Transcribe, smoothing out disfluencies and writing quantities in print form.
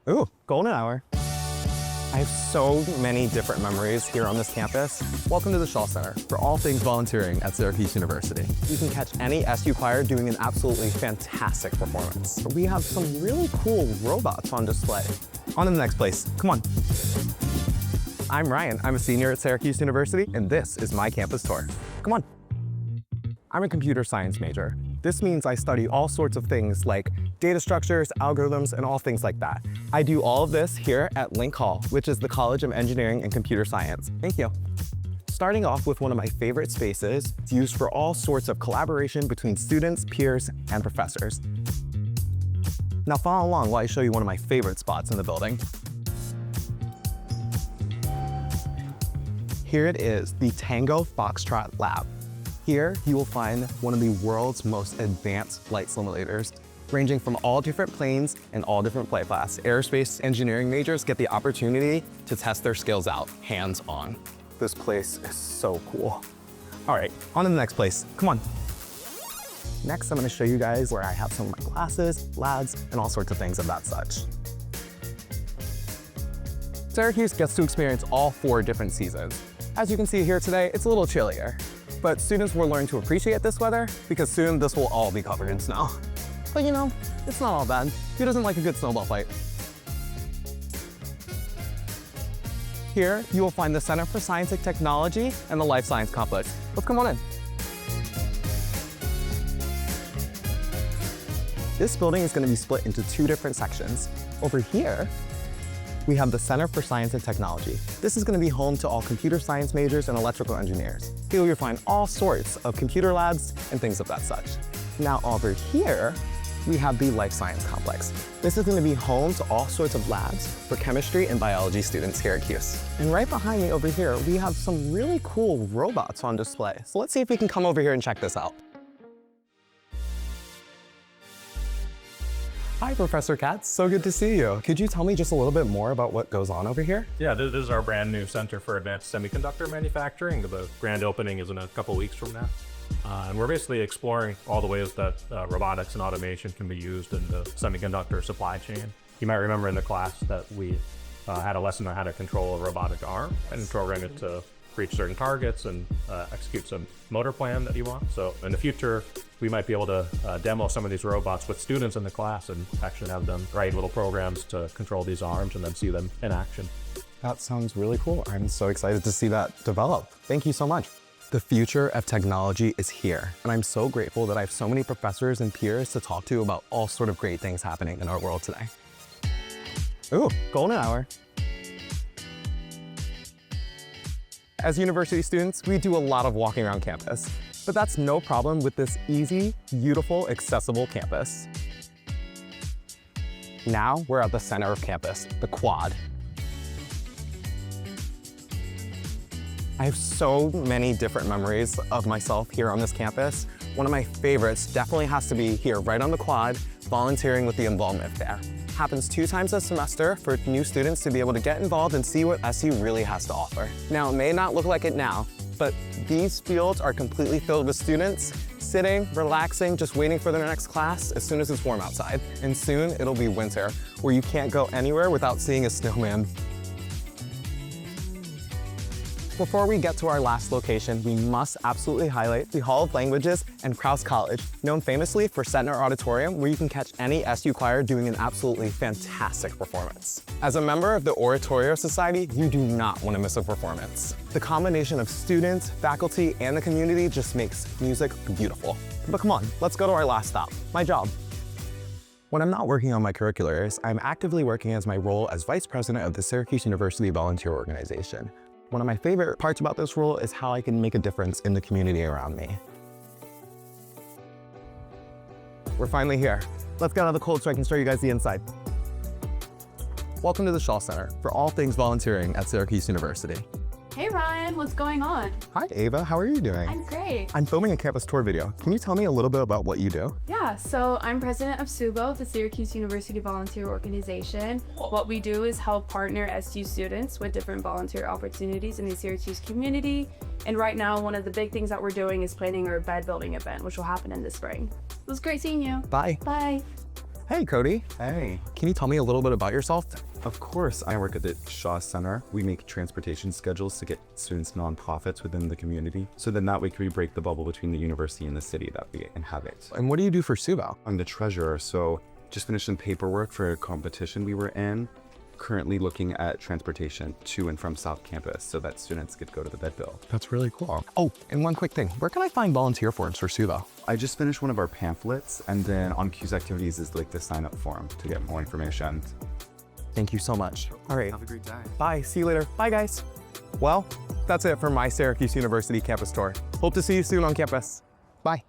Ooh, golden hour. I have so many different memories here on this campus. Welcome to the Shaw Center for all things volunteering at Syracuse University. You can catch any SU choir doing an absolutely fantastic performance. We have some really cool robots on display. On to the next place, come on. I'm Ryan, I'm a senior at Syracuse University, and this is my campus tour. Come on. I'm a computer science major. This means I study all sorts of things like data structures, algorithms, and all things like that. I do all of this here at Link Hall, which is the College of Engineering and Computer Science. Thank you. Starting off with one of my favorite spaces, it's used for all sorts of collaboration between students, peers, and professors. Now follow along while I show you one of my favorite spots in the building. Here it is, the Tango Foxtrot Lab. Here, you will find one of the world's most advanced flight simulators, ranging from all different planes and all different flight class. Aerospace engineering majors get the opportunity to test their skills out, hands-on. This place is so cool. All right, on to the next place. Come on. Next, I'm gonna show you guys where I have some of my classes, labs, and all sorts of things of that such. Syracuse gets to experience all 4 different seasons. As you can see here today, it's a little chillier. But students will learn to appreciate this weather because soon this will all be covered in snow. But you know, it's not all bad. Who doesn't like a good snowball fight? Here, you will find the Center for Science and Technology and the Life Science Complex. Let's come on in. This building is going to be split into 2 different sections. Over here, we have the Center for Science and Technology. This is going to be home to all computer science majors and electrical engineers. Here you'll find all sorts of computer labs and things of that such. Now over here, we have the Life Science Complex. This is going to be home to all sorts of labs for chemistry and biology students here at CUSE. And right behind me over here, we have some really cool robots on display. So let's see if we can come over here and check this out. Hi, Professor Katz. So good to see you. Could you tell me just a little bit more about what goes on over here? Yeah, this is our brand new Center for Advanced Semiconductor Manufacturing. The grand opening is in a couple weeks from now. And we're basically exploring all the ways that robotics and automation can be used in the semiconductor supply chain. You might remember in the class that we had a lesson on how to control a robotic arm and program it to reach certain targets and execute some motor plan that you want. So in the future, we might be able to demo some of these robots with students in the class and actually have them write little programs to control these arms and then see them in action. That sounds really cool. I'm so excited to see that develop. Thank you so much. The future of technology is here, and I'm so grateful that I have so many professors and peers to talk to about all sort of great things happening in our world today. Ooh, golden hour. As university students, we do a lot of walking around campus, but that's no problem with this easy, beautiful, accessible campus. Now we're at the center of campus, the quad. I have so many different memories of myself here on this campus. One of my favorites definitely has to be here right on the quad, volunteering with the involvement fair. Happens 2 times a semester for new students to be able to get involved and see what SU really has to offer. Now, it may not look like it now, but these fields are completely filled with students sitting, relaxing, just waiting for their next class as soon as it's warm outside. And soon it'll be winter, where you can't go anywhere without seeing a snowman. Before we get to our last location, we must absolutely highlight the Hall of Languages and Crouse College, known famously for Setnor Auditorium, where you can catch any SU choir doing an absolutely fantastic performance. As a member of the Oratorio Society, you do not want to miss a performance. The combination of students, faculty, and the community just makes music beautiful. But come on, let's go to our last stop, my job. When I'm not working on my curriculars, I'm actively working as my role as Vice President of the Syracuse University Volunteer Organization. One of my favorite parts about this role is how I can make a difference in the community around me. We're finally here. Let's get out of the cold so I can show you guys the inside. Welcome to the Shaw Center for all things volunteering at Syracuse University. Hey Ryan, what's going on? Hi Ava, how are you doing? I'm great. I'm filming a campus tour video. Can you tell me a little bit about what you do? Yeah, so I'm president of SUVO, the Syracuse University Volunteer Organization. What we do is help partner SU students with different volunteer opportunities in the Syracuse community. And right now, one of the big things that we're doing is planning our bed building event, which will happen in the spring. It was great seeing you. Bye. Bye. Hey, Cody. Hey. Can you tell me a little bit about yourself? Of course, I work at the Shaw Center. We make transportation schedules to get students nonprofits within the community. So then that way we break the bubble between the university and the city that we inhabit. And what do you do for SUVO? I'm the treasurer, so just finished some paperwork for a competition we were in. Currently looking at transportation to and from South Campus so that students could go to the Bedville. That's really cool. Oh, and one quick thing. Where can I find volunteer forms for SUVO? I just finished one of our pamphlets, and then on Q's activities is like the sign-up form to get more information. Thank you so much. All right. Have a great day. Bye. See you later. Bye, guys. Well, that's it for my Syracuse University campus tour. Hope to see you soon on campus. Bye.